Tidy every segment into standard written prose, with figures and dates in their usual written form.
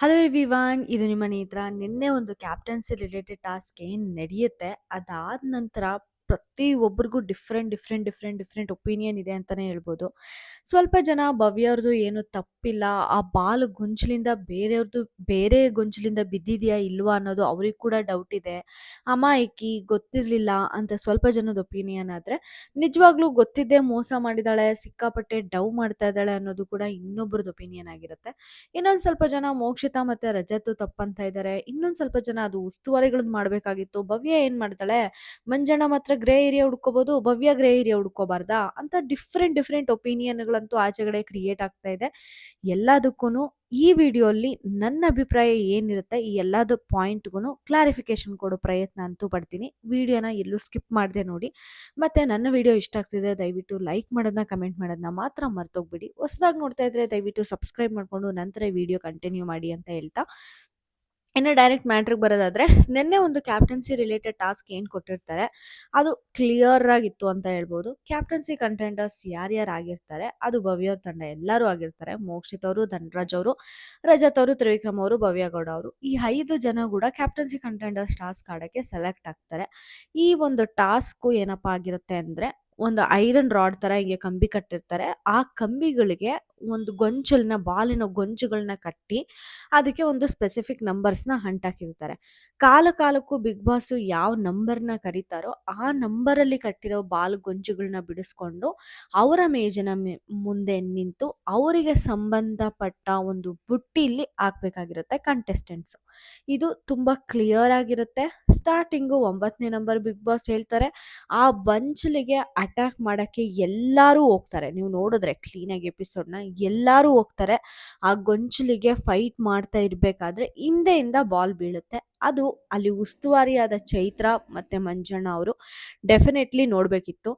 Hello everyone, ಇದು ನಿಮ್ಮ ನೇತ್ರ. ನಿನ್ನೆ ಒಂದು ಕ್ಯಾಪ್ಟನ್ಸಿ ರಿಲೇಟೆಡ್ ಟಾಸ್ಕ್ ಏನು ನಡೆಯುತ್ತೆ, ಅದಾದ ನಂತರ ಪ್ರತಿಯೊಬ್ಬರಿಗೂ ಡಿಫ್ರೆಂಟ್ ಒಪಿನಿಯನ್ ಇದೆ ಅಂತಲೇ ಹೇಳ್ಬೋದು. ಸ್ವಲ್ಪ ಜನ ಭವ್ಯವ್ರದ್ದು ಏನು ತಪ್ಪಿಲ್ಲ, ಆ ಬಾಲ್ ಗೊಂಚಲಿಂದ ಬೇರೆ ಗೊಂಚಲಿಂದ ಬಿದ್ದಿದೆಯಾ ಇಲ್ವಾ ಅನ್ನೋದು ಅವ್ರಿಗೆ ಕೂಡ ಡೌಟ್ ಇದೆ. ಅಮಾಯಕಿ ಗೊತ್ತಿರಲಿಲ್ಲ ಅಂತ ಸ್ವಲ್ಪ ಜನದ ಒಪಿನಿಯನ್ ಆದರೆ, ನಿಜವಾಗ್ಲೂ ಗೊತ್ತಿದ್ದೇ ಮೋಸ ಮಾಡಿದಾಳೆ, ಸಿಕ್ಕಾಪಟ್ಟೆ ಡವ್ ಮಾಡ್ತಾ ಇದ್ದಾಳೆ ಅನ್ನೋದು ಕೂಡ ಇನ್ನೊಬ್ರದ್ದು ಒಪಿನಿಯನ್ ಆಗಿರುತ್ತೆ. ಇನ್ನೊಂದ್ ಸ್ವಲ್ಪ ಜನ ಮೋಕ್ಷಿತಾ ಮತ್ತೆ ರಜತ್ ತಪ್ಪಂತ ಇದ್ದಾರೆ. ಇನ್ನೊಂದ್ ಸ್ವಲ್ಪ ಜನ ಅದು ಉಸ್ತುವಾರಿಗಳನ್ನ ಮಾಡ್ಬೇಕಾಗಿತ್ತು. ಭವ್ಯ ಏನ್ ಮಾಡ್ತಾಳೆ, ಮಂಜಣ್ಣ ಮಾತ್ರ ಗ್ರೇ ಏರಿಯಾ ಹುಡ್ಕೋಬಹುದು, ಭವ್ಯ ಗ್ರೇ ಏರಿಯಾ ಹುಡ್ಕೋಬಾರ್ದಾ ಅಂತ ಡಿಫ್ರೆಂಟ್ ಒಪಿನಿಯನ್ಗಳಂತೂ ಆಚೆಗಡೆ ಕ್ರಿಯೇಟ್ ಆಗ್ತಾ ಇದೆ. ಎಲ್ಲದಕ್ಕೂ ಈ ವಿಡಿಯೋಲಿ ನನ್ನ ಅಭಿಪ್ರಾಯ ಏನಿರುತ್ತೆ, ಈ ಎಲ್ಲದ ಪಾಯಿಂಟ್ಗೂ ಕ್ಲಾರಿಫಿಕೇಶನ್ ಕೊಡೋ ಪ್ರಯತ್ನ ಅಂತೂ ಪಡ್ತೀನಿ. ವಿಡಿಯೋನ ಎಲ್ಲೂ ಸ್ಕಿಪ್ ಮಾಡದೆ ನೋಡಿ. ಮತ್ತೆ ನನ್ನ ವಿಡಿಯೋ ಇಷ್ಟ ಆಗ್ತಿದ್ರೆ ದಯವಿಟ್ಟು ಲೈಕ್ ಮಾಡೋದನ್ನ, ಕಮೆಂಟ್ ಮಾಡೋದನ್ನ ಮಾತ್ರ ಮರ್ತೋಗ್ಬಿಡಿ. ಹೊಸದಾಗಿ ನೋಡ್ತಾ ಇದ್ರೆ ದಯವಿಟ್ಟು ಸಬ್ಸ್ಕ್ರೈಬ್ ಮಾಡ್ಕೊಂಡು ನಂತರ ವಿಡಿಯೋ ಕಂಟಿನ್ಯೂ ಮಾಡಿ ಅಂತ ಹೇಳ್ತಾ, ಇನ್ನು ಡೈರೆಕ್ಟ್ ಮ್ಯಾಟ್ರಿಗೆ ಬರೋದಾದ್ರೆ, ನಿನ್ನೆ ಒಂದು ಕ್ಯಾಪ್ಟನ್ಸಿ ರಿಲೇಟೆಡ್ ಟಾಸ್ಕ್ ಏನು ಕೊಟ್ಟಿರ್ತಾರೆ ಅದು ಕ್ಲಿಯರ್ ಆಗಿತ್ತು ಅಂತ ಹೇಳ್ಬೋದು. ಕ್ಯಾಪ್ಟನ್ಸಿ ಕಂಟೆಂಡರ್ಸ್ ಯಾರ್ಯಾರು ಆಗಿರ್ತಾರೆ, ಅದು ಭವ್ಯವ್ರ ತಂಡ ಎಲ್ಲರೂ ಆಗಿರ್ತಾರೆ. ಮೋಕ್ಷಿತ್ ಅವರು, ಧನರಾಜ್ ಅವರು, ರಜತ್ ಅವರು, ತ್ರಿವಿಕ್ರಮ್ ಅವರು, ಭವ್ಯಗೌಡ ಅವರು, ಈ 5 ಜನ ಕೂಡ ಕ್ಯಾಪ್ಟನ್ಸಿ ಕಂಟೆಂಡರ್ಸ್ ಟಾಸ್ಕ್ ಆಡೋಕ್ಕೆ ಸೆಲೆಕ್ಟ್ ಆಗ್ತಾರೆ. ಈ ಒಂದು ಟಾಸ್ಕ್ ಏನಪ್ಪಾ ಆಗಿರುತ್ತೆ ಅಂದ್ರೆ, ಒಂದು ಐರನ್ ರಾಡ್ ತರ ಹಿಂಗೆ ಕಂಬಿ ಕಟ್ಟಿರ್ತಾರೆ. ಆ ಕಂಬಿಗಳಿಗೆ ಒಂದು ಬಾಲಿನ ಗೊಂಚುಗಳನ್ನ ಕಟ್ಟಿ ಅದಕ್ಕೆ ಒಂದು ಸ್ಪೆಸಿಫಿಕ್ ನಂಬರ್ಸ್ನ ಅಂಟಾಕಿರ್ತಾರೆ. ಕಾಲಕ್ಕೂ ಬಿಗ್ ಬಾಸ್ ಯಾವ ನಂಬರ್ನ ಕರೀತಾರೋ ಆ ನಂಬರಲ್ಲಿ ಕಟ್ಟಿರೋ ಬಾಲ್ ಗೊಂಚುಗಳನ್ನ ಬಿಡಿಸ್ಕೊಂಡು ಅವರ ಮೇಜಿನ ಮುಂದೆ ನಿಂತು ಅವರಿಗೆ ಸಂಬಂಧಪಟ್ಟ ಒಂದು ಬುಟ್ಟಿಲಿ ಹಾಕ್ಬೇಕಾಗಿರುತ್ತೆ ಕಂಟೆಸ್ಟೆಂಟ್ಸ್. ಇದು ತುಂಬಾ ಕ್ಲಿಯರ್ ಆಗಿರುತ್ತೆ. ಸ್ಟಾರ್ಟಿಂಗು 9ನೇ ನಂಬರ್ ಬಿಗ್ ಬಾಸ್ ಹೇಳ್ತಾರೆ, ಆ ಬಂಚಲಿಗೆ ಅಟ್ಯಾಕ್ ಮಾಡಕ್ಕೆ ಎಲ್ಲರೂ ಹೋಗ್ತಾರೆ. ನೀವು ನೋಡಿದ್ರೆ ಕ್ಲೀನಾಗಿ ಎಪಿಸೋಡ್ನ ಎಲ್ಲರೂ ಹೋಗ್ತಾರೆ. ಆ ಗೊಂಚಲಿಗೆ ಫೈಟ್ ಮಾಡ್ತಾ ಇರ್ಬೇಕಾದ್ರೆ ಹಿಂದೆಯಿಂದ ಬಾಲ್ ಬೀಳುತ್ತೆ. ಅದು ಅಲ್ಲಿ ಉಸ್ತುವಾರಿಯಾದ ಚೈತ್ರ ಮತ್ತೆ ಮಂಜಣ್ಣ ಅವರು ಡೆಫಿನೆಟ್ಲಿ ನೋಡ್ಬೇಕಿತ್ತು.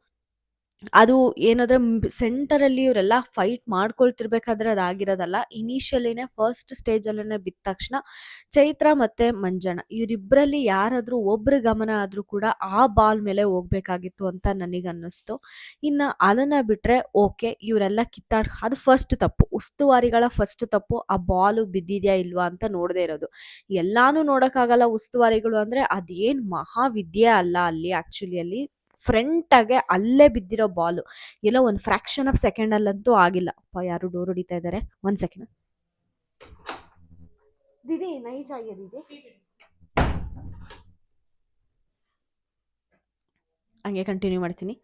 ಅದು ಏನಾದ್ರೆ ಸೆಂಟರಲ್ಲಿ ಇವರೆಲ್ಲ ಫೈಟ್ ಮಾಡ್ಕೊಳ್ತಿರ್ಬೇಕಾದ್ರೆ ಅದಾಗಿರೋದಲ್ಲ. ಇನಿಷಿಯಲಿನೇ ಫಸ್ಟ್ ಸ್ಟೇಜಲ್ಲೇ ಬಿದ್ದ ತಕ್ಷಣ ಚೈತ್ರ ಮತ್ತೆ ಮಂಜಣ್ಣ ಇವರಿಬ್ಬರಲ್ಲಿ ಯಾರಾದ್ರೂ ಒಬ್ರ ಗಮನ ಆದ್ರೂ ಕೂಡ ಆ ಬಾಲ್ ಮೇಲೆ ಹೋಗ್ಬೇಕಾಗಿತ್ತು ಅಂತ ನನಗನ್ನಿಸ್ತು. ಇನ್ನು ಅದನ್ನ ಬಿಟ್ರೆ ಓಕೆ, ಇವರೆಲ್ಲ ಅದು ಫಸ್ಟ್ ತಪ್ಪು, ಉಸ್ತುವಾರಿಗಳ ಫಸ್ಟ್ ತಪ್ಪು. ಆ ಬಾಲು ಬಿದ್ದಿದ್ಯಾ ಇಲ್ವಾ ಅಂತ ನೋಡದೇ ಇರೋದು. ಎಲ್ಲಾನು ನೋಡೋಕ್ಕಾಗಲ್ಲ ಉಸ್ತುವಾರಿಗಳು ಅಂದ್ರೆ, ಅದೇನ್ ಮಹಾವಿದ್ಯೆ ಅಲ್ಲ. ಅಲ್ಲಿ ಆಕ್ಚುಲಿ ಅಲ್ಲಿ ಫ್ರಂಟ್ ಆಗೆ ಅಲ್ಲೇ ಬಿದ್ದಿರೋ ಬಾಲು ಎಲ್ಲ ಒಂದು ಫ್ರಾಕ್ಷನ್ ಆಫ್ ಸೆಕೆಂಡ್ ಅಲ್ಲಂತೂ ಆಗಿಲ್ಲ. ಯಾರು ಡೋರ್ ಹೊಡಿತಾ ಇದ್ದಾರೆ, 1 ಸೆಕೆಂಡ್. ದೀದಿ ನೈ ಚಾಹಿಯೇ ದೀದಿ. ಹಂಗೆ ಕಂಟಿನ್ಯೂ ಮಾಡ್ತೀನಿ.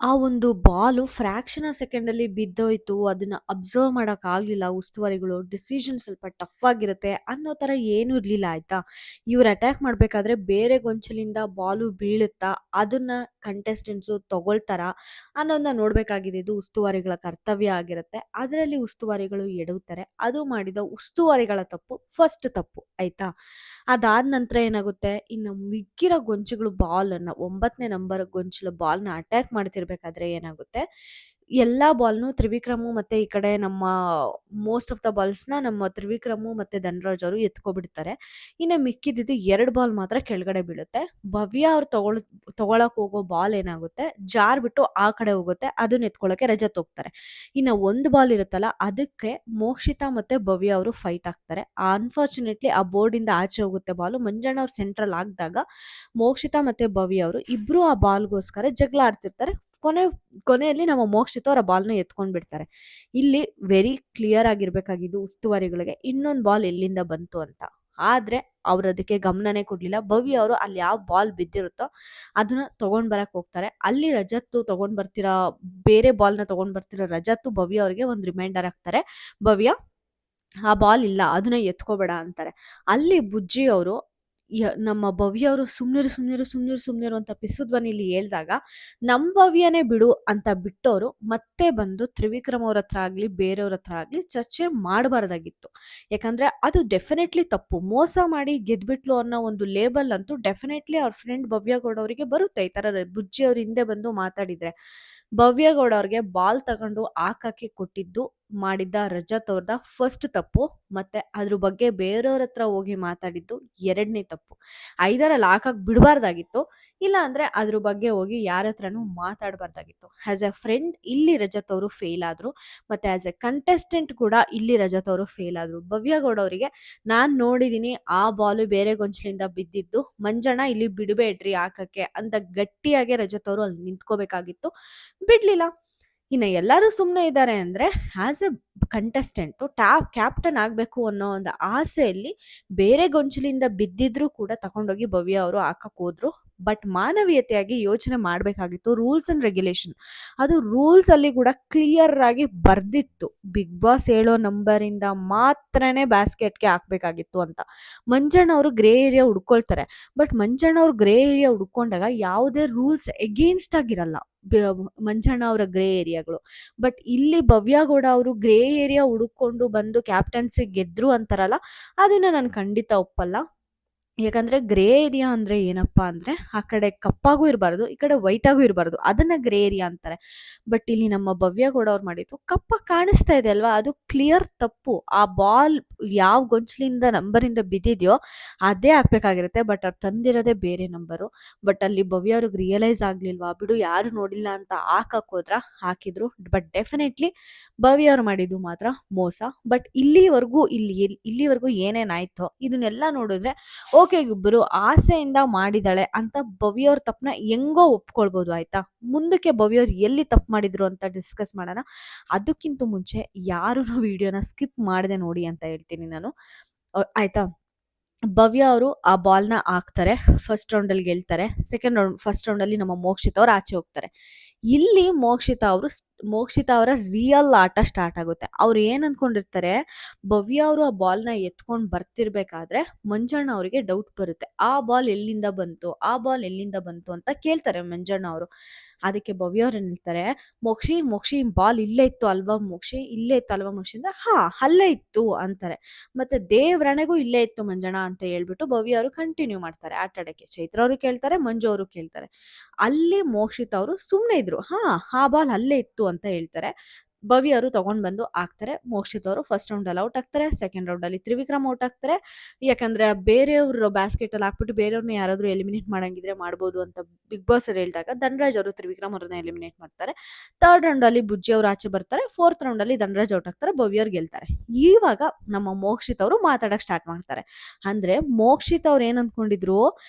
ಆ ಒಂದು ಬಾಲು ಫ್ರಾಕ್ಷನ್ ಆಫ್ ಸೆಕೆಂಡಲ್ಲಿ ಬಿದ್ದೋಯ್ತು, ಅದನ್ನ ಅಬ್ಸರ್ವ್ ಮಾಡೋಕ್ಕಾಗಲಿಲ್ಲ ಉಸ್ತುವಾರಿಗಳು. ಡಿಸಿಷನ್ ಸ್ವಲ್ಪ ಟಫ್ ಆಗಿರುತ್ತೆ ಅನ್ನೋ ಥರ ಏನೂ ಇರಲಿಲ್ಲ ಆಯಿತಾ. ಇವ್ರು ಅಟ್ಯಾಕ್ ಮಾಡಬೇಕಾದ್ರೆ ಬೇರೆ ಗೊಂಚಲಿಂದ ಬಾಲು ಬೀಳುತ್ತಾ ಅದನ್ನ ಕಂಟೆಸ್ಟೆಂಟ್ಸು ತಗೊಳ್ತಾರಾ ಅನ್ನೋದನ್ನ ನೋಡಬೇಕಾಗಿದೆ. ಇದು ಉಸ್ತುವಾರಿಗಳ ಕರ್ತವ್ಯ ಆಗಿರುತ್ತೆ. ಅದರಲ್ಲಿ ಉಸ್ತುವಾರಿಗಳು ಎಡವುತ್ತಾರೆ. ಅದು ಮಾಡಿದ ಉಸ್ತುವಾರಿಗಳ ತಪ್ಪು, ಫಸ್ಟ್ ತಪ್ಪು ಆಯಿತಾ. ಅದಾದ ನಂತರ ಏನಾಗುತ್ತೆ, ಇನ್ನು ಮಿಕ್ಕಿರೋ ಗೊಂಚುಗಳು ಬಾಲನ್ನು 9ನೇ ನಂಬರ್ ಗೊಂಚಲು ಬಾಲ್ನ ಅಟ್ಯಾಕ್ ಮಾಡ್ತಿರ್ಬೇಕಾದ್ರೆ ಏನಾಗುತ್ತೆ, ಎಲ್ಲ ಬಾಲ್ನು ತ್ರಿವಿಕ್ರಮು ಮತ್ತೆ ಈ ಕಡೆ ನಮ್ಮ ಮೋಸ್ಟ್ ಆಫ್ ದ ಬಾಲ್ಸ್ನ ನಮ್ಮ ತ್ರಿವಿಕ್ರಮು ಮತ್ತೆ ಧನರಾಜ್ ಅವರು ಎತ್ಕೊಬಿಡ್ತಾರೆ. ಇನ್ನು ಮಿಕ್ಕಿದ್ದು 2 ಬಾಲ್ ಮಾತ್ರ ಕೆಳಗಡೆ ಬೀಳುತ್ತೆ. ಭವ್ಯ ಅವ್ರು ತಗೊಳಕ್ ಹೋಗೋ ಬಾಲ್ ಏನಾಗುತ್ತೆ, ಜಾರ್ ಬಿಟ್ಟು ಆ ಕಡೆ ಹೋಗುತ್ತೆ. ಅದನ್ನ ಎತ್ಕೊಳ್ಳೋಕೆ ರಜತ್ ಹೋಗ್ತಾರೆ. ಇನ್ನು ಒಂದು ಬಾಲ್ ಇರುತ್ತಲ್ಲ, ಅದಕ್ಕೆ ಮೋಕ್ಷಿತಾ ಮತ್ತೆ ಭವ್ಯ ಅವರು ಫೈಟ್ ಆಗ್ತಾರೆ. ಅನ್ಫಾರ್ಚುನೇಟ್ಲಿ ಆ ಬೋರ್ಡ್ ಇಂದ ಆಚೆ ಹೋಗುತ್ತೆ ಬಾಲು. ಮಂಜಣ್ಣ ಅವ್ರು ಸೆಂಟ್ರಲ್ ಆಗಿದಾಗ ಮೋಕ್ಷಿತಾ ಮತ್ತೆ ಭವ್ಯ ಅವರು ಇಬ್ರು ಆ ಬಾಲ್ಗೋಸ್ಕರ ಜಗಳ ಆಡ್ತಿರ್ತಾರೆ. ಕೊನೆಯಲ್ಲಿ ನಮ್ಮ ಮೋಕ್ಷಿತ ಅವರ ಬಾಲ್ನ ಎತ್ಕೊಂಡ್ ಬಿಡ್ತಾರೆ. ಇಲ್ಲಿ ವೆರಿ ಕ್ಲಿಯರ್ ಆಗಿರ್ಬೇಕಾಗಿದ್ದು ಉಸ್ತುವಾರಿಗಳಿಗೆ ಇನ್ನೊಂದು ಬಾಲ್ ಎಲ್ಲಿಂದ ಬಂತು ಅಂತ. ಆದ್ರೆ ಅವ್ರು ಅದಕ್ಕೆ ಗಮನನೇ ಕೊಡ್ಲಿಲ್ಲ. ಭವ್ಯ ಅವರು ಅಲ್ಲಿ ಯಾವ ಬಾಲ್ ಬಿದ್ದಿರುತ್ತೋ ಅದನ್ನ ತಗೊಂಡ್ ಬರಕ್ ಹೋಗ್ತಾರೆ. ಅಲ್ಲಿ ರಜತ್ ಬೇರೆ ಬಾಲ್ನ ತಗೊಂಡ್ ಬರ್ತಿರೋ ರಜತ್ ಭವ್ಯ ಅವ್ರಿಗೆ ಒಂದು ರಿಮೈಂಡರ್ ಆಗ್ತಾರೆ, ಭವ್ಯ ಆ ಬಾಲ್ ಇಲ್ಲ, ಅದನ್ನ ಎತ್ಕೋಬೇಡ ಅಂತಾರೆ. ಅಲ್ಲಿ ಬುಜ್ಜಿ ಅವರು ನಮ್ಮ ಭವ್ಯ ಅವರು ಸುಮ್ನಿರು ಅಂತ ಪಿಸುಧ್ವನಿಲಿ ಹೇಳ್ದಾಗ, ನಮ್ ಭವ್ಯನೇ ಬಿಡು ಅಂತ ಬಿಟ್ಟವರು ಮತ್ತೆ ಬಂದು ತ್ರಿವಿಕ್ರಮ್ ಅವ್ರ ಹತ್ರ ಆಗ್ಲಿ ಬೇರೆಯವ್ರ ಹತ್ರ ಆಗ್ಲಿ ಚರ್ಚೆ ಮಾಡಬಾರ್ದಾಗಿತ್ತು. ಯಾಕಂದ್ರೆ ಅದು ಡೆಫಿನೆಟ್ಲಿ ತಪ್ಪು. ಮೋಸ ಮಾಡಿ ಗೆದ್ಬಿಟ್ಲು ಅನ್ನೋ ಒಂದು ಲೇಬಲ್ ಅಂತೂ ಡೆಫಿನೆಟ್ಲಿ ಅವ್ರ ಫ್ರೆಂಡ್ ಭವ್ಯಗೌಡ ಅವರಿಗೆ ಬರುತ್ತೆ. ಈ ತರ ಬುಜ್ಜಿ ಅವ್ರ ಹಿಂದೆ ಬಂದು ಮಾತಾಡಿದ್ರೆ. ಭವ್ಯಗೌಡ ಅವ್ರಿಗೆ ಬಾಲ್ ತಗೊಂಡು ಹಾಕಕ್ಕೆ ಕೊಟ್ಟಿದ್ದು ಮಾಡಿದ್ದ ರಜತ್ ಅವ್ರದ ಫಸ್ಟ್ ತಪ್ಪು, ಮತ್ತೆ ಅದ್ರ ಬಗ್ಗೆ ಬೇರೆಯವ್ರ ಹತ್ರ ಹೋಗಿ ಮಾತಾಡಿದ್ದು 2ನೇ ತಪ್ಪು. ಐದರಲ್ಲಿ ಹಾಕಕ್ ಬಿಡಬಾರ್ದಾಗಿತ್ತು, ಇಲ್ಲ ಅಂದ್ರೆ ಅದ್ರ ಬಗ್ಗೆ ಹೋಗಿ ಯಾರ ಹತ್ರನೂ ಮಾತಾಡಬಾರ್ದಾಗಿತ್ತು. ಆಸ್ ಎ ಫ್ರೆಂಡ್ ಇಲ್ಲಿ ರಜತ್ ಅವರು ಫೇಲ್ ಆದ್ರು, ಮತ್ತೆ ಆಸ್ ಎ ಕಂಟೆಸ್ಟೆಂಟ್ ಕೂಡ ಇಲ್ಲಿ ರಜತ್ ಅವರು ಫೇಲ್ ಆದ್ರು. ಭವ್ಯ ಗೌಡ ಅವರಿಗೆ ನಾನ್ ನೋಡಿದೀನಿ ಆ ಬಾಲು ಬೇರೆ ಗೊಂಚಲಿಂದ ಬಿದ್ದಿದ್ದು, ಮಂಜಣ್ಣ ಇಲ್ಲಿ ಬಿಡಬೇಡ್ರಿ ಹಾಕಕ್ಕೆ ಅಂತ ಗಟ್ಟಿಯಾಗಿ ರಜತ್ ಅವರು ಅಲ್ಲಿ ನಿಂತ್ಕೋಬೇಕಾಗಿತ್ತು, ಬಿಡ್ಲಿಲ್ಲ. ಇನ್ನು ಎಲ್ಲರೂ ಸುಮ್ಮನೆ ಇದ್ದಾರೆ ಅಂದ್ರೆ ಆಸ್ ಎ ಕಂಟೆಸ್ಟೆಂಟ್ ಕ್ಯಾಪ್ಟನ್ ಆಗ್ಬೇಕು ಅನ್ನೋ ಒಂದು ಆಸೆಯಲ್ಲಿ ಬೇರೆ ಗೊಂಚಲಿಂದ ಬಿದ್ದಿದ್ರು ಕೂಡ ತಗೊಂಡೋಗಿ ಭವ್ಯ ಅವರು ಹಾಕಕ್ ಹೋದ್ರು. ಬಟ್ ಮಾನವೀಯತೆಯಾಗಿ ಯೋಚನೆ ಮಾಡ್ಬೇಕಾಗಿತ್ತು. ರೂಲ್ಸ್ ಅಂಡ್ ರೆಗ್ಯುಲೇಷನ್, ಅದು ರೂಲ್ಸ್ ಅಲ್ಲಿ ಕೂಡ ಕ್ಲಿಯರ್ ಆಗಿ ಬರ್ದಿತ್ತು, ಬಿಗ್ ಬಾಸ್ ಹೇಳೋ ನಂಬರ್ ಇಂದ ಮಾತ್ರನೇ ಬ್ಯಾಸ್ಕೆಟ್ಗೆ ಹಾಕ್ಬೇಕಾಗಿತ್ತು ಅಂತ. ಮಂಜಣ್ಣ ಅವರು ಗ್ರೇ ಏರಿಯಾ ಹುಡ್ಕೊಳ್ತಾರೆ, ಬಟ್ ಮಂಜಣ್ಣ ಅವ್ರು ಗ್ರೇ ಏರಿಯಾ ಹುಡ್ಕೊಂಡಾಗ ಯಾವುದೇ ರೂಲ್ಸ್ ಎಗೇನ್ಸ್ಟ್ ಆಗಿರಲ್ಲ ಮಂಜಣ್ಣ ಅವರ ಗ್ರೇ ಏರಿಯಾಗಳು. ಬಟ್ ಇಲ್ಲಿ ಭವ್ಯ ಗೌಡ ಅವರು ಗ್ರೇ ಏರಿಯಾ ಹುಡುಕೊಂಡು ಬಂದು ಕ್ಯಾಪ್ಟನ್ಸಿ ಗೆದ್ರು ಅಂತಾರಲ್ಲ, ಅದನ್ನ ನಾನು ಖಂಡಿತ ಒಪ್ಪಲ್ಲ. ಯಾಕಂದ್ರೆ ಗ್ರೇ ಏರಿಯಾ ಅಂದ್ರೆ ಏನಪ್ಪಾ ಅಂದ್ರೆ ಆ ಕಡೆ ಕಪ್ಪಾಗೂ ಇರಬಾರ್ದು, ಈ ಕಡೆ ವೈಟ್ ಆಗೂ ಇರಬಾರ್ದು, ಅದನ್ನ ಗ್ರೇ ಏರಿಯಾ ಅಂತಾರೆ. ಬಟ್ ಇಲ್ಲಿ ನಮ್ಮ ಭವ್ಯ ಗೌಡ ಅವ್ರು ಮಾಡಿದ್ರು ಕಪ್ಪ ಕಾಣಿಸ್ತಾ ಇದೆ ಅಲ್ವಾ, ಅದು ಕ್ಲಿಯರ್ ತಪ್ಪು. ಆ ಬಾಲ್ ಯಾವ ಗೊಂಚಲಿಂದ ನಂಬರಿಂದ ಬಿದ್ದಿದ್ಯೋ ಅದೇ ಹಾಕ್ಬೇಕಾಗಿರುತ್ತೆ, ಬಟ್ ಅವ್ರು ತಂದಿರೋದೇ ಬೇರೆ ನಂಬರು. ಬಟ್ ಅಲ್ಲಿ ಭವ್ಯ ಅವ್ರಿಗೆ ರಿಯಲೈಸ್ ಆಗ್ಲಿಲ್ವಾ, ಬಿಡು ಯಾರು ನೋಡಿಲ್ಲ ಅಂತ ಹಾಕಕ್ ಹೋದ್ರ, ಹಾಕಿದ್ರು. ಬಟ್ ಡೆಫಿನೆಟ್ಲಿ ಭವ್ಯ ಅವ್ರು ಮಾಡಿದ್ದು ಮಾತ್ರ ಮೋಸ. ಬಟ್ ಇಲ್ಲಿವರೆಗೂ ಏನೇನಾಯ್ತೋ ಇದನ್ನೆಲ್ಲ ನೋಡಿದ್ರೆ ಓಕೆ, ಇಬ್ಬರು ಆಸೆಯಿಂದ ಮಾಡಿದಾಳೆ ಅಂತ ಭವ್ಯ ಅವ್ರ ತಪ್ಪನ ಹೆಂಗೋ ಒಪ್ಕೊಳ್ಬೋದು, ಆಯ್ತಾ. ಮುಂದಕ್ಕೆ ಭವ್ಯ ಅವ್ರು ಎಲ್ಲಿ ತಪ್ಪು ಮಾಡಿದ್ರು ಅಂತ ಡಿಸ್ಕಸ್ ಮಾಡೋಣ. ಅದಕ್ಕಿಂತ ಮುಂಚೆ ಯಾರು ವಿಡಿಯೋನ ಸ್ಕಿಪ್ ಮಾಡದೆ ನೋಡಿ ಅಂತ ಹೇಳ್ತೀನಿ ನಾನು, ಆಯ್ತಾ. ಭವ್ಯ ಅವರು ಆ ಬಾಲ್ನ ಹಾಕ್ತಾರೆ, ಫಸ್ಟ್ ರೌಂಡಲ್ಲಿ ಗೆಲ್ತಾರೆ. ಫಸ್ಟ್ ರೌಂಡಲ್ಲಿ ನಮ್ಮ ಮೋಕ್ಷಿತ ಅವ್ರು ಆಚೆ ಹೋಗ್ತಾರೆ. ಇಲ್ಲಿ ಮೋಕ್ಷಿತ ಅವರ ರಿಯಲ್ ಆಟ ಸ್ಟಾರ್ಟ್ ಆಗುತ್ತೆ. ಅವ್ರು ಏನ್ ಅನ್ಕೊಂಡಿರ್ತಾರೆ, ಭವ್ಯ ಅವರು ಆ ಬಾಲ್ನ ಎತ್ಕೊಂಡು ಬರ್ತಿರ್ಬೇಕಾದ್ರೆ ಮಂಜಣ್ಣ ಅವರಿಗೆ ಡೌಟ್ ಬರುತ್ತೆ, ಆ ಬಾಲ್ ಎಲ್ಲಿಂದ ಬಂತು ಅಂತ ಕೇಳ್ತಾರೆ ಮಂಜಣ್ಣ ಅವರು. ಅದಕ್ಕೆ ಭವ್ಯ ಅವ್ರು ಹೇಳ್ತಾರೆ, ಮೋಕ್ಷಿ ಬಾಲ್ ಇಲ್ಲೇ ಇತ್ತು ಅಲ್ವಾ ಮೋಕ್ಷಿ ಅಂದ್ರೆ ಹಾ ಅಲ್ಲೇ ಇತ್ತು ಅಂತಾರೆ. ಮತ್ತೆ ದೇವ್ರಣೆಗೂ ಇಲ್ಲೇ ಇತ್ತು ಮಂಜಣ್ಣ ಅಂತ ಹೇಳ್ಬಿಟ್ಟು ಭವ್ಯ ಅವರು ಕಂಟಿನ್ಯೂ ಮಾಡ್ತಾರೆ ಆಟ ಆಡಕ್ಕೆ. ಚೈತ್ರ ಅವರು ಕೇಳ್ತಾರೆ, ಮಂಜು ಅವರು ಕೇಳ್ತಾರೆ. ಅಲ್ಲಿ ಮೋಕ್ಷಿತ್ ಅವರು ಸುಮ್ನೆ ಇದ್ರು, ಆ ಬಾಲ್ ಅಲ್ಲೇ ಇತ್ತು ಅಂತ ಹೇಳ್ತಾರೆ. ಭವ್ಯ ಅವರು ತಗೊಂಡ್ ಬಂದು ಹಾಕ್ತಾರೆ. ಮೋಕ್ಷಿತ್ ಅವರು ಫಸ್ಟ್ ರೌಂಡ್ ಅಲ್ಲಿ ಔಟ್ ಆಗ್ತಾರೆ. ಸೆಕೆಂಡ್ ರೌಂಡ್ ಅಲ್ಲಿ ತ್ರಿವಿಕ್ರಮ್ ಔಟ್ ಆಗ್ತಾರೆ. ಯಾಕಂದ್ರೆ ಬೇರೆಯವ್ರ ಬ್ಯಾಸ್ಕೆಟ್ ಅಲ್ಲಿ ಹಾಕ್ಬಿಟ್ಟು ಬೇರೆಯವ್ರನ್ನ ಯಾರಾದ್ರೂ ಎಲಿಮಿನೇಟ್ ಮಾಡಂಗಿದ್ರೆ ಮಾಡ್ಬೋದು ಅಂತ ಬಿಗ್ ಬಾಸ್ ಅವ್ರು ಹೇಳಿದಾಗ ಧನರಾಜ್ ಅವರು ತ್ರಿವಿಕ್ರಮ್ ಅವ್ರನ್ನ ಎಲಿಮಿನೇಟ್ ಮಾಡ್ತಾರೆ. ಥರ್ಡ್ ರೌಂಡ್ ಅಲ್ಲಿ ಬುಜ್ಜಿ ಅವರು ಆಚೆ ಬರ್ತಾರೆ. ಫೋರ್ತ್ ರೌಂಡ್ ಅಲ್ಲಿ ಧನರಾಜ್ ಔಟ್ ಆಗ್ತಾರೆ, ಭವ್ಯ ಅವ್ರು ಗೆಲ್ತಾರೆ. ಇವಾಗ ನಮ್ಮ ಮೋಕ್ಷಿತ್ ಅವರು ಮಾತಾಡಕ್ ಸ್ಟಾರ್ಟ್ ಮಾಡ್ತಾರೆ. ಅಂದ್ರೆ ಮೋಕ್ಷಿತ್ ಅವ್ರು ಏನ್ ಅನ್ಕೊಂಡಿದ್ರು,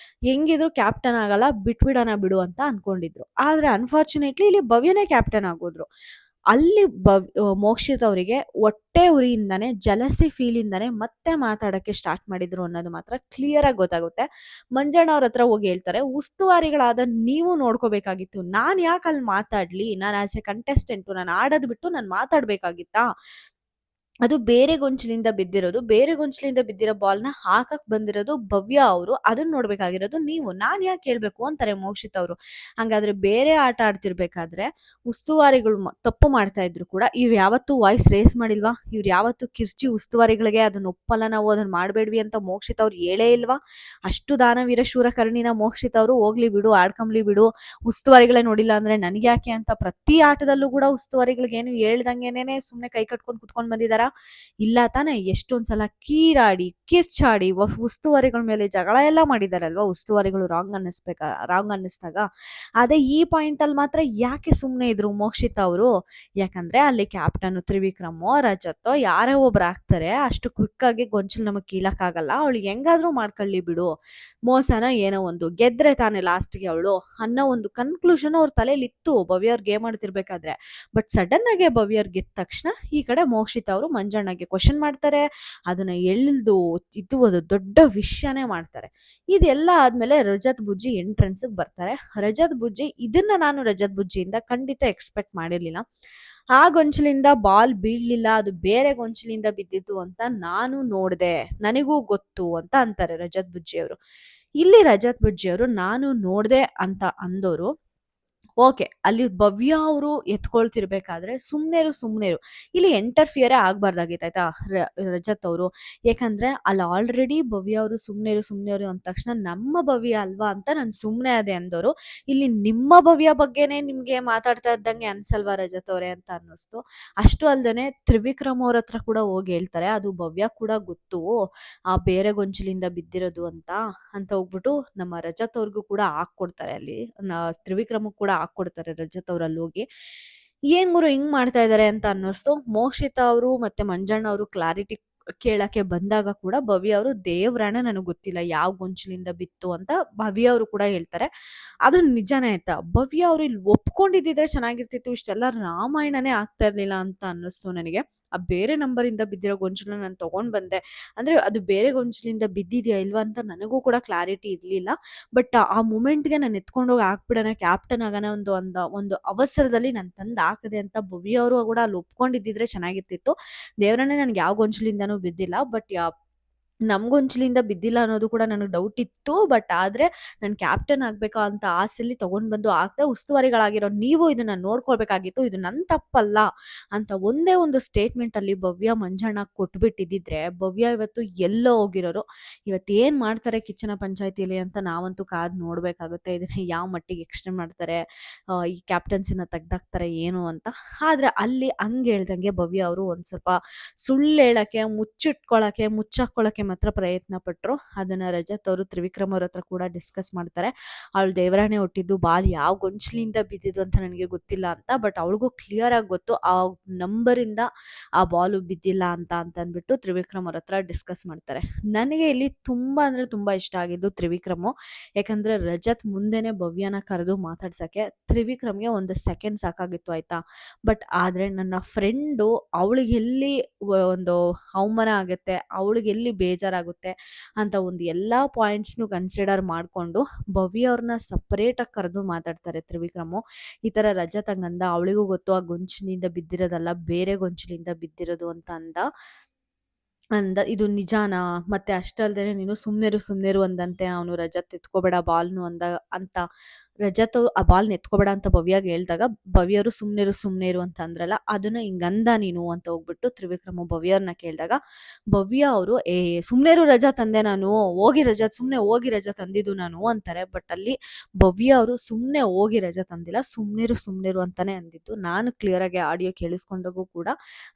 ಹೆಂಗಿದ್ರು ಕ್ಯಾಪ್ಟನ್ ಆಗಲ್ಲ, ಬಿಟ್ಬಿಡೋಣ ಬಿಡು ಅಂತ ಅನ್ಕೊಂಡಿದ್ರು. ಆದ್ರೆ ಅನ್ಫಾರ್ಚುನೇಟ್ಲಿ ಇಲ್ಲಿ ಭವ್ಯನೇ ಕ್ಯಾಪ್ಟನ್ ಆಗೋದ್ರು. ಅಲ್ಲಿ ಮೋಕ್ಷಿತ್ ಅವರಿಗೆ ಹೊಟ್ಟೆ ಉರಿಯಿಂದಾನೆ, ಜಲಸಿ ಫೀಲ್ ಇಂದಾನೆ ಮತ್ತೆ ಮಾತಾಡಕ್ಕೆ ಸ್ಟಾರ್ಟ್ ಮಾಡಿದ್ರು ಅನ್ನೋದು ಮಾತ್ರ ಕ್ಲಿಯರ್ ಆಗಿ ಗೊತ್ತಾಗುತ್ತೆ. ಮಂಜಣ್ಣ ಅವ್ರ ಹತ್ರ ಹೋಗಿ ಹೇಳ್ತಾರೆ, ಉಸ್ತುವಾರಿಗಳಾದ ನೀವು ನೋಡ್ಕೋಬೇಕಾಗಿತ್ತು, ನಾನ್ ಯಾಕೆ ಅಲ್ಲಿ ಮಾತಾಡ್ಲಿ, ನಾನು ಆಸ್ ಎ ಕಂಟೆಸ್ಟೆಂಟ್ ನಾನು ಆಡೋದ್ ಬಿಟ್ಟು ನಾನು ಮಾತಾಡ್ಬೇಕಾಗಿತ್ತಾ, ಅದು ಬೇರೆ ಗೊಂಚಲಿಂದ ಬಿದ್ದಿರೋ ಬಾಲ್ನ ಹಾಕಕ್ ಬಂದಿರೋದು ಭವ್ಯ ಅವರು, ಅದನ್ನ ನೋಡ್ಬೇಕಾಗಿರೋದು ನೀವು, ನಾನ್ ಯಾಕೆ ಹೇಳ್ಬೇಕು ಅಂತಾರೆ ಮೋಕ್ಷಿತ್ ಅವರು. ಹಂಗಾದ್ರೆ ಬೇರೆ ಆಟ ಆಡ್ತಿರ್ಬೇಕಾದ್ರೆ ಉಸ್ತುವಾರಿಗಳು ತಪ್ಪು ಮಾಡ್ತಾ ಇದ್ರು ಕೂಡ ಇವ್ರು ಯಾವತ್ತೂ ವಾಯ್ಸ್ ರೇಸ್ ಮಾಡಿಲ್ವಾ, ಇವ್ರು ಯಾವತ್ತೂ ಕಿರ್ಚಿ ಉಸ್ತುವಾರಿಗಳಿಗೆ ಅದನ್ನ ಒಪ್ಪಲ್ಲ, ನಾವು ಅದನ್ನ ಮಾಡ್ಬೇಡ್ವಿ ಅಂತ ಮೋಕ್ಷಿತ್ ಅವ್ರು ಹೇಳೇ ಇಲ್ವಾ. ಅಷ್ಟು ದಾನವೀರ ಶೂರ ಕರ್ಣಿನ ಮೋಕ್ಷಿತ್ ಅವರು, ಹೋಗ್ಲಿ ಬಿಡು ಆಡ್ಕೊಂಬ್ಲಿ ಬಿಡು, ಉಸ್ತುವಾರಿಗಳೇ ನೋಡಿಲ್ಲ ಅಂದ್ರೆ ನನ್ಗೆ ಯಾಕೆ ಅಂತ ಪ್ರತಿ ಆಟದಲ್ಲೂ ಕೂಡ ಉಸ್ತುವಾರಿಗಳಿಗೇನು ಹೇಳ್ದಂಗೆನೇನೆ ಸುಮ್ನೆ ಕೈ ಕಟ್ಕೊಂಡು ಕುತ್ಕೊಂಡ್ ಬಂದಿದಾರ. ಇಲ್ಲ ತಾನೆ, ಎಷ್ಟೊಂದ್ಸಲ ಕೀರಾಡಿ ಕಿರ್ಚಾಡಿ ಉಸ್ತುವಾರಿಗಳ ಮೇಲೆ ಜಗಳ ಎಲ್ಲ ಮಾಡಿದಾರಲ್ವಾ, ಉಸ್ತುವಾರಿಗಳು ರಾಂಗ್ ಅನ್ನಿಸ್ದಾಗ. ಅದೇ ಈ ಪಾಯಿಂಟ್ ಅಲ್ಲಿ ಮಾತ್ರ ಯಾಕೆ ಸುಮ್ನೆ ಇದ್ರು ಮೋಕ್ಷಿತ ಅವರು, ಯಾಕಂದ್ರೆ ಅಲ್ಲಿ ಕ್ಯಾಪ್ಟನ್ ತ್ರಿವಿಕ್ರಮೋ ರಜತ್ತೋ ಯಾರೇ ಒಬ್ರು ಆಗ್ತಾರೆ, ಅಷ್ಟು ಕ್ವಿಕ್ ಆಗಿ ಗೊಂಚಲ್ ನಮಗ್ ಕೀಳಕ್ಕಾಗಲ್ಲ, ಅವಳಿಗೆ ಹೆಂಗಾದ್ರೂ ಮಾಡ್ಕೊಳ್ಳಿ ಬಿಡು, ಮೋಸನ ಏನೋ ಒಂದು ಗೆದ್ರೆ ತಾನೆ ಲಾಸ್ಟ್ಗೆ ಅವಳು ಅನ್ನೋ ಒಂದು ಕನ್ಕ್ಲೂಷನ್ ಅವ್ರ ತಲೆಯಲ್ಲಿ ಇತ್ತು ಭವ್ಯ ಅವ್ರ ಗೇಮ್ ಆಡ್ತಿರ್ಬೇಕಾದ್ರೆ. ಬಟ್ ಸಡನ್ ಆಗಿ ಭವ್ಯ ಅವ್ರ ಗೆದ್ದ ತಕ್ಷಣ ಈ ಕಡೆ ಮೋಕ್ಷಿತ ಅವರು ಮಂಜಣ್ಣಗೆ ಕ್ವಶನ್ ಮಾಡ್ತಾರೆ, ಅದನ್ನ ಎಳ್ದು ಇದು ಒಂದು ದೊಡ್ಡ ವಿಷಯನೇ ಮಾಡ್ತಾರೆ. ಇದೆಲ್ಲ ಆದ್ಮೇಲೆ ರಜತ್ ಬುಜ್ಜಿ ಎಂಟ್ರೆನ್ಸ್ ಬರ್ತಾರೆ. ನಾನು ರಜತ್ ಬುಜ್ಜಿಯಿಂದ ಖಂಡಿತ ಎಕ್ಸ್ಪೆಕ್ಟ್ ಮಾಡಿರ್ಲಿಲ್ಲ. ಆ ಗೊಂಚಲಿಂದ ಬಾಲ್ ಬೀಳ್ಲಿಲ್ಲ, ಅದು ಬೇರೆ ಗೊಂಚಲಿಂದ ಬಿದ್ದಿತ್ತು ಅಂತ ನಾನು ನೋಡ್ದೆ, ನನಗೂ ಗೊತ್ತು ಅಂತ ಅಂತಾರೆ ರಜತ್ ಬುಜ್ಜಿ ಅವರು. ಇಲ್ಲಿ ರಜತ್ ಬುಜ್ಜಿ ಅವರು ನಾನು ನೋಡ್ದೆ ಅಂತ ಅಂದೋರು ಓಕೆ. ಅಲ್ಲಿ ಭವ್ಯ ಅವರು ಎತ್ಕೊಳ್ತಿರ್ಬೇಕಾದ್ರೆ ಸುಮ್ನೆ ಇರು. ಇಲ್ಲಿ ಇಂಟರ್ಫಿಯರೇ ಆಗ್ಬಾರ್ದಾಗಿತ್ತು ಆಯ್ತಾ? ರಜತ್ ಅವರು. ಯಾಕಂದ್ರೆ ಅಲ್ಲಿ ಆಲ್ರೆಡಿ ಭವ್ಯ ಅವರು ಸುಮ್ನೆ ಇರು ಅಂದ ತಕ್ಷಣ ನಮ್ಮ ಭವ್ಯ ಅಲ್ವಾ ಅಂತ ನಾನು ಸುಮ್ನೆ ಅದೆ ಅಂದೋರು. ಇಲ್ಲಿ ನಿಮ್ಮ ಭವ್ಯ ಬಗ್ಗೆನೇ ನಿಮ್ಗೆ ಮಾತಾಡ್ತಾ ಇದ್ದಂಗೆ ಅನ್ಸಲ್ವಾ ರಜತ್ ಅವರೇ ಅಂತ ಅನ್ನಿಸ್ತು. ಅಷ್ಟು ಅಲ್ದೇನೆ ತ್ರಿವಿಕ್ರಮ್ ಅವ್ರ ಹತ್ರ ಕೂಡ ಹೋಗಿ ಹೇಳ್ತಾರೆ. ಅದು ಭವ್ಯ ಕೂಡ ಗೊತ್ತು. ಆ ಬೇರೆ ಗೊಂಚಲಿಂದ ಬಿದ್ದಿರೋದು ಅಂತ ಹೋಗ್ಬಿಟ್ಟು ನಮ್ಮ ರಜತ್ ಅವ್ರಿಗೂ ಕೂಡ ಹಾಕ್ಕೊಡ್ತಾರೆ ಅಲ್ಲಿ. ತ್ರಿವಿಕ್ರಮಗ್ ಕೂಡ ಹಾಕ್ಕೊಡ್ತಾರೆ ರಜತ್ ಅವ್ರು ಅಲ್ಲೋಗಿ. ಏನ್ ಗುರು ಹಿಂಗ್ ಮಾಡ್ತಾ ಇದಾರೆ ಅಂತ ಅನ್ನಿಸ್ತು. ಮೋಕ್ಷಿತಾ ಅವರು ಮತ್ತೆ ಮಂಜಣ್ಣ ಅವರು ಕ್ಲಾರಿಟಿ ಕೇಳಕ್ಕೆ ಬಂದಾಗ ಕೂಡ ಭವ್ಯ ಅವರು ದೇವ್ರಾಣೆ ನನಗ್ ಗೊತ್ತಿಲ್ಲ ಯಾವ ಗೊಂಚಲಿಂದ ಬಿತ್ತು ಅಂತ ಭವ್ಯ ಅವರು ಕೂಡ ಹೇಳ್ತಾರೆ. ಅದು ನಿಜಾನೇ ಆಯ್ತಾ? ಭವ್ಯ ಅವರು ಇಲ್ಲಿ ಒಪ್ಕೊಂಡಿದ್ದಿದ್ರೆ ಚೆನ್ನಾಗಿರ್ತಿತ್ತು. ಇಷ್ಟೆಲ್ಲ ರಾಮಾಯಣನೇ ಆಗ್ತಾ ಇರ್ಲಿಲ್ಲ ಅಂತ ಅನ್ನಿಸ್ತು ನನಗೆ. ಆ ಬೇರೆ ನಂಬರಿಂದ ಬಿದ್ದಿರೋ ಗೊಂಚಲನ್ನ ನಾನು ತಗೊಂಡ್ ಬಂದೆ. ಅಂದ್ರೆ ಅದು ಬೇರೆ ಗೊಂಚಲಿಂದ ಬಿದ್ದಿದ್ಯಾ ಇಲ್ವಾ ಅಂತ ನನಗೂ ಕೂಡ ಕ್ಲಾರಿಟಿ ಇರ್ಲಿಲ್ಲ. ಬಟ್ ಆ ಮೂಮೆಂಟ್‌ಗೆ ನಾನು ಎತ್ಕೊಂಡೋಗಿ ಹಾಕ್ಬಿಡೋಣ, ಕ್ಯಾಪ್ಟನ್ ಆಗೋಣ ಒಂದು ಅವಸರದಲ್ಲಿ ನಾನು ತಂದು ಹಾಕಿದೆ ಅಂತ ಭವ್ಯ ಅವರು ಕೂಡ ಅಲ್ಲಿ ಒಪ್ಕೊಂಡಿದ್ದಿದ್ರೆ ಚೆನ್ನಾಗಿರ್ತಿತ್ತು. ದೇವರನ್ನೇ ನನಗೆ ಯಾವ ಗೊಂಚಲಿಂದನೂ ಬಿದ್ದಿಲ್ಲ. ಬಟ್ ನಮ್ಗೊಂಚಲಿಂದ ಬಿದ್ದಿಲ್ಲ ಅನ್ನೋದು ಕೂಡ ನನಗೆ ಡೌಟ್ ಇತ್ತು. ಬಟ್ ಆದ್ರೆ ನಾನು ಕ್ಯಾಪ್ಟನ್ ಆಗ್ಬೇಕಾ ಅಂತ ಆಸೆಯಲ್ಲಿ ತಗೊಂಡ್ ಬಂದು ಹಾಕ್ದೆ. ಉಸ್ತುವಾರಿಗಳಾಗಿರೋ ನೀವು ಇದನ್ನ ನೋಡ್ಕೊಳ್ಬೇಕಾಗಿತ್ತು. ಇದು ನನ್ನ ತಪ್ಪಲ್ಲ ಅಂತ ಒಂದೇ ಒಂದು ಸ್ಟೇಟ್ಮೆಂಟ್ ಅಲ್ಲಿ ಭವ್ಯ ಮಂಜಣ್ಣ ಕೊಟ್ಬಿಟ್ಟಿದ್ದಿದ್ರೆ ಭವ್ಯ ಇವತ್ತು ಎಲ್ಲೋ ಹೋಗಿರೋರು. ಇವತ್ತು ಏನ್ ಮಾಡ್ತಾರೆ ಕಿಚ್ಚನ ಪಂಚಾಯತಿಲಿ ಅಂತ ನಾವಂತೂ ಕಾದ್ ನೋಡ್ಬೇಕಾಗುತ್ತೆ. ಇದನ್ನ ಯಾವ ಮಟ್ಟಿಗೆ ಎಕ್ಸ್ಟೆಂಡ್ ಮಾಡ್ತಾರೆ, ಈ ಕ್ಯಾಪ್ಟನ್ಸಿನ ತೆಗ್ದಾಕ್ತಾರೆ ಏನು ಅಂತ. ಆದ್ರೆ ಅಲ್ಲಿ ಹಂಗ್ ಹೇಳ್ದಂಗೆ ಭವ್ಯ ಅವರು ಒಂದ್ ಸ್ವಲ್ಪ ಸುಳ್ಳು ಹೇಳಕ್ಕೆ, ಮುಚ್ಚಾಕೊಳಕ್ಕೆ ಮಾತ್ರ ಪ್ರಯತ್ನ ಪಟ್ರು. ಅದನ್ನ ರಜತ್ ಅವರು ತ್ರಿವಿಕ್ರಮ್ ಅವ್ರ ಹತ್ರ ಕೂಡ ಡಿಸ್ಕಸ್ ಮಾಡ್ತಾರೆ. ಅವಳು ದೇವರಾಣೆ ಹುಟ್ಟಿದ್ದು ಬಾಲ್ ಯಾವ ಗೊಂಚಲಿಂದ ಬಿದ್ದಿದ್ದು ಅಂತ ನನಗೆ ಗೊತ್ತಿಲ್ಲ ಅಂತ. ಬಟ್ ಅವಳಿಗೂ ಕ್ಲಿಯರ್ ಆಗಿ ಗೊತ್ತು ಆ ನಂಬರಿಂದ ಆ ಬಾಲು ಬಿದ್ದಿಲ್ಲ ಅಂತ ಅಂದ್ಬಿಟ್ಟು ತ್ರಿವಿಕ್ರಮ್ ಅವ್ರ ಹತ್ರ ಡಿಸ್ಕಸ್ ಮಾಡ್ತಾರೆ. ನನಗೆ ಇಲ್ಲಿ ತುಂಬಾ ಅಂದ್ರೆ ತುಂಬಾ ಇಷ್ಟ ಆಗಿದ್ದು ತ್ರಿವಿಕ್ರಮು. ಯಾಕಂದ್ರೆ ರಜತ್ ಮುಂದೆನೆ ಭವ್ಯನ ಕರೆದು ಮಾತಾಡ್ಸಕ್ಕೆ ತ್ರಿವಿಕ್ರಮ್ಗೆ ಒಂದು ಸೆಕೆಂಡ್ ಸಾಕಾಗಿತ್ತು ಆಯ್ತಾ. ಬಟ್ ಆದ್ರೆ ನನ್ನ ಫ್ರೆಂಡು ಅವಳಿಗೆ ಎಲ್ಲಿ ಒಂದು ಅವಮಾನ ಆಗುತ್ತೆ, ಅವಳಿಗೆ ಎಲ್ಲಿ ಬೇಜಾರಾಗುತ್ತೆ ಅಂತ ಒಂದು ಎಲ್ಲಾ ಪಾಯಿಂಟ್ಸ್‌ನು ಕನ್ಸಿಡರ್ ಮಾಡ್ಕೊಂಡು ಭವ್ಯ ಅವ್ರನ್ನ ಸಪರೇಟ್ ಆಗಿ ಕರೆದು ಮಾತಾಡ್ತಾರೆ ತ್ರಿವಿಕ್ರಮು. ಈ ತರ ರಜತ್ ಹಂಗಂದ, ಅವಳಿಗೂ ಗೊತ್ತು ಆ ಗೊಂಚಲಿಂದ ಬಿದ್ದಿರೋದಲ್ಲ ಬೇರೆ ಗೊಂಚಲಿಂದ ಬಿದ್ದಿರೋದು ಅಂತ ಇದು ನಿಜಾನಾ? ಮತ್ತೆ ಅಷ್ಟಲ್ದೇನೆ ನೀನು ಸುಮ್ನಿರು ಅಂದಂತೆ ಅವನು ರಜತ್ ಎತ್ಕೋಬೇಡ ಬಾಲ್‌ನು ಅಂತ ರಜತ್ ಆ ಬಾಲ್‌ನ ಎತ್ಕೋಬೇಡ ಅಂತ ಭವ್ಯಗೆ ಹೇಳ್ದಾಗ ಭವ್ಯರು ಸುಮ್ನೆ ಇರು ಅಂತ ಅಂದ್ರಲ್ಲ, ಅದನ್ನ ಹಿಂಗಂದ ನೀನು ಅಂತ ಹೋಗ್ಬಿಟ್ಟು ತ್ರಿವಿಕ್ರಮ ಭವ್ಯವ್ರನ್ನ ಕೇಳಿದಾಗ ಭವ್ಯ ಅವರು ಸುಮ್ನೆ ಇರು ರಜತ್ ಅಂದೆ ನಾನು, ಸುಮ್ನೆ ಹೋಗಿ ರಜತ್ ಅಂದಿದ್ದು ನಾನು ಅಂತಾರೆ. ಬಟ್ ಅಲ್ಲಿ ಭವ್ಯ ಅವರು ಸುಮ್ನೆ ಹೋಗಿ ರಜತ್ ಅಂದಿಲ್ಲ, ಸುಮ್ನಿರು ಅಂತಾನೆ ಅಂದಿದ್ದು. ನಾನು ಕ್ಲಿಯರ್ ಆಗಿ ಆಡಿಯೋ ಕೇಳಿಸ್ಕೊಂಡಾಗೂ ಕೂಡ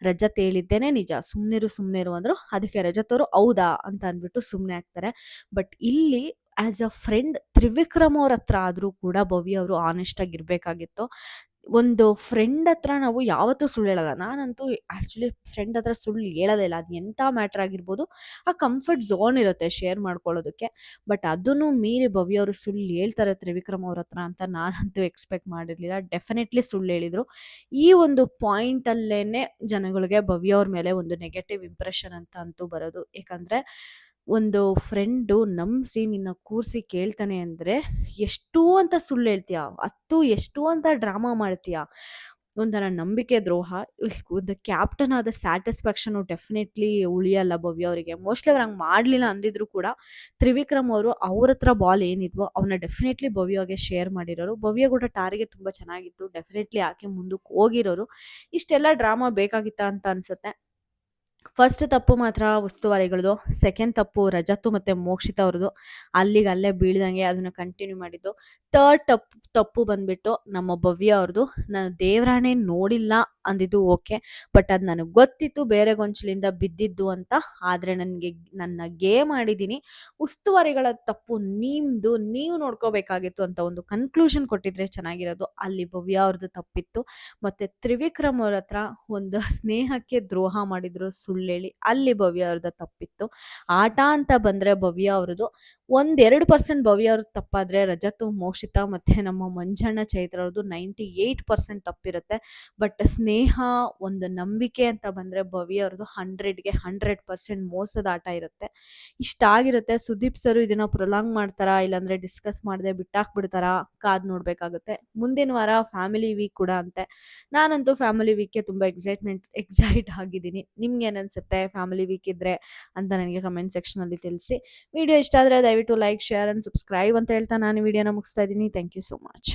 ರಜತ್ ಹೇಳಿದ್ದೇನೆ ನಿಜ. ಸುಮ್ನಿರು ಅಂದ್ರು. ಅದಕ್ಕೆ ರಜತ್ ಅವರು ಹೌದಾ ಅಂತ ಅಂದ್ಬಿಟ್ಟು ಸುಮ್ನೆ ಆಗ್ತಾರೆ. ಬಟ್ ಇಲ್ಲಿ ಆಸ್ ಅ ಫ್ರೆಂಡ್ ತ್ರಿವಿಕ್ರಮ್ ಅವ್ರ ಹತ್ರ ಆದ್ರೂ ಕೂಡ ಭವ್ಯ ಅವರು ಆನೆಸ್ಟ್ ಆಗಿರ್ಬೇಕಾಗಿತ್ತು. ಒಂದು ಫ್ರೆಂಡ್ ಹತ್ರ ನಾವು ಯಾವತ್ತೂ ಸುಳ್ಳು ಹೇಳಲ್ಲ. ನಾನಂತೂ ಆಕ್ಚುಲಿ ಫ್ರೆಂಡ್ ಹತ್ರ ಸುಳ್ಳು ಹೇಳೋದೇ ಇಲ್ಲ. ಅದು ಎಂಥ ಮ್ಯಾಟರ್ ಆಗಿರ್ಬೋದು. ಆ ಕಂಫರ್ಟ್ ಝೋನ್ ಇರುತ್ತೆ ಶೇರ್ ಮಾಡ್ಕೊಳ್ಳೋದಕ್ಕೆ. ಬಟ್ ಅದನ್ನು ಮೀರಿ ಭವ್ಯ ಅವರು ಸುಳ್ಳು ಹೇಳ್ತಾರೆ ತ್ರಿವಿಕ್ರಮ್ ಅವ್ರ ಹತ್ರ ಅಂತ ನಾನಂತೂ ಎಕ್ಸ್ಪೆಕ್ಟ್ ಮಾಡಿರ್ಲಿಲ್ಲ. ಡೆಫಿನೆಟ್ಲಿ ಸುಳ್ಳು ಹೇಳಿದ್ರು. ಈ ಒಂದು ಪಾಯಿಂಟ್ ಅಲ್ಲೇನೆ ಜನಗಳಿಗೆ ಭವ್ಯ ಅವ್ರ ಮೇಲೆ ಒಂದು ನೆಗೆಟಿವ್ ಇಂಪ್ರೆಷನ್ ಅಂತ ಅಂತೂ ಬರೋದು. ಯಾಕಂದ್ರೆ ಒಂದು ಫ್ರೆಂಡು ನಂಬಿಸಿ ನಿನ್ನ ಕೂರಿಸಿ ಕೇಳ್ತಾನೆ ಅಂದ್ರೆ ಎಷ್ಟು ಅಂತ ಸುಳ್ಳು ಹೇಳ್ತೀಯ, ಎಷ್ಟು ಅಂತ ಡ್ರಾಮಾ ಮಾಡ್ತೀಯ. ಒಂಥರ ನಂಬಿಕೆ ದ್ರೋಹ. ಒಂದು ಕ್ಯಾಪ್ಟನ್ ಆದ ಸ್ಯಾಟಿಸ್ಫ್ಯಾಕ್ಷನ್ ಡೆಫಿನೆಟ್ಲಿ ಉಳಿಯಲ್ಲ ಭವ್ಯ ಅವರಿಗೆ. ಮೋಸ್ಟ್ಲಿ ಅವ್ರು ಹಂಗೆ ಮಾಡಲಿಲ್ಲ ಅಂದಿದ್ರು ಕೂಡ ತ್ರಿವಿಕ್ರಮ್ ಅವರು ಅವ್ರ ಹತ್ರ ಬಾಲ್ ಏನಿದ್ವೋ ಅವನ್ನ ಡೆಫಿನೆಟ್ಲಿ ಭವ್ಯಗೆ ಶೇರ್ ಮಾಡಿರೋರು. ಭವ್ಯ ಕೂಡ ಟಾರ್ಗೆಟ್ ತುಂಬ ಚೆನ್ನಾಗಿತ್ತು. ಡೆಫಿನೆಟ್ಲಿ ಆಕೆ ಮುಂದಕ್ಕೆ ಹೋಗಿರೋರು. ಇಷ್ಟೆಲ್ಲ ಡ್ರಾಮಾ ಬೇಕಾಗಿತ್ತಾ ಅಂತ ಅನ್ಸುತ್ತೆ. ಫಸ್ಟ್ ತಪ್ಪು ಮಾತ್ರ ಉಸ್ತುವಾರಿಗಳದು. ಸೆಕೆಂಡ್ ತಪ್ಪು ರಜತ್ತು ಮತ್ತೆ ಮೋಕ್ಷಿತಾ ಅವ್ರದ್ದು. ಅಲ್ಲೇ ಬೀಳ್ದಂಗೆ ಅದನ್ನ ಕಂಟಿನ್ಯೂ ಮಾಡಿದ್ದು. ಥರ್ಡ್ ತಪ್ಪು ಬಂದ್ಬಿಟ್ಟು ನಮ್ಮ ಭವ್ಯ ಅವ್ರದ್ದು. ನಾನು ದೇವರಾಣೆ ನೋಡಿಲ್ಲ ಅಂದಿದ್ದು ಓಕೆ. ಬಟ್ ಅದು ನನಗೆ ಗೊತ್ತಿತ್ತು ಬೇರೆ ಗೊಂಚಲಿಂದ ಬಿದ್ದಿದ್ದು ಅಂತ. ಆದ್ರೆ ನನ್ನ ಗೇಮ್ ಆಡಿದ್ದೀನಿ. ಉಸ್ತುವಾರಿಗಳ ತಪ್ಪು ನಿಮ್ದು, ನೀವು ನೋಡ್ಕೋಬೇಕಾಗಿತ್ತು ಅಂತ ಒಂದು ಕನ್ಕ್ಲೂಷನ್ ಕೊಟ್ಟಿದ್ರೆ ಚೆನ್ನಾಗಿರೋದು. ಅಲ್ಲಿ ಭವ್ಯ ಅವ್ರದ್ದು ತಪ್ಪಿತ್ತು. ಮತ್ತೆ ತ್ರಿವಿಕ್ರಮ್ ಅವ್ರ ಹತ್ರ ಒಂದು ಸ್ನೇಹಕ್ಕೆ ದ್ರೋಹ ಮಾಡಿದ್ರು ಸುಳ್ಳೇಳಿ, ಅಲ್ಲಿ ಭವ್ಯ ಅವ್ರದ್ದು ತಪ್ಪಿತ್ತು. ಆಟ ಅಂತ ಬಂದ್ರೆ ಭವ್ಯ ಅವ್ರದ್ದು 1-2% ಭವ್ಯ ಅವ್ರದ್ದು ತಪ್ಪಾದ್ರೆ ರಜತು, ಮೋಕ್ಷಿತಾ ಮತ್ತೆ ನಮ್ಮ ಮಂಜಣ್ಣ, ಚೈತ್ರ ಅವ್ರದ್ದು 98% ತಪ್ಪಿರುತ್ತೆ. ಬಟ್ ಸ್ನೇಹ, ಒಂದು ನಂಬಿಕೆ ಅಂತ ಬಂದ್ರೆ ಭವ್ಯ ಅವ್ರದ್ದು 100ಗೆ 100% ಮೋಸದ ಆಟ ಇರುತ್ತೆ. ಇಷ್ಟಾಗಿರುತ್ತೆ. ಸುದೀಪ್ ಸರ್ ಇದನ್ನ ಪ್ರೊಲಾಂಗ್ ಮಾಡ್ತಾರಾ, ಇಲ್ಲಾಂದ್ರೆ ಡಿಸ್ಕಸ್ ಮಾಡದೆ ಬಿಟ್ಟಾಕ್ಬಿಡ್ತಾರಾ, ಕಾದ್ ನೋಡ್ಬೇಕಾಗುತ್ತೆ. ಮುಂದಿನ ವಾರ ಫ್ಯಾಮಿಲಿ ವೀಕ್ ಕೂಡ ಅಂತೆ. ನಾನಂತೂ ಫ್ಯಾಮಿಲಿ ವೀಕ್ಗೆ ತುಂಬ ಎಕ್ಸೈಟ್ ಆಗಿದ್ದೀನಿ. ನಿಮ್ಗೆ ಏನನ್ಸುತ್ತೆ ಫ್ಯಾಮಿಲಿ ವೀಕ್ ಇದ್ರೆ ಅಂತ ನನಗೆ ಕಮೆಂಟ್ ಸೆಕ್ಷನಲ್ಲಿ ತಿಳಿಸಿ. ವಿಡಿಯೋ ಇಷ್ಟ ಆದರೆ ದಯವಿಟ್ಟು ಲೈಕ್, ಶೇರ್ ಆ್ಯಂಡ್ ಸಬ್ಸ್ಕ್ರೈಬ್ ಅಂತ ಹೇಳ್ತಾ ನಾನು ವಿಡಿಯೋನ ಮುಗಿಸ್ತಾ ಇದ್ದೀನಿ. Thank you so much.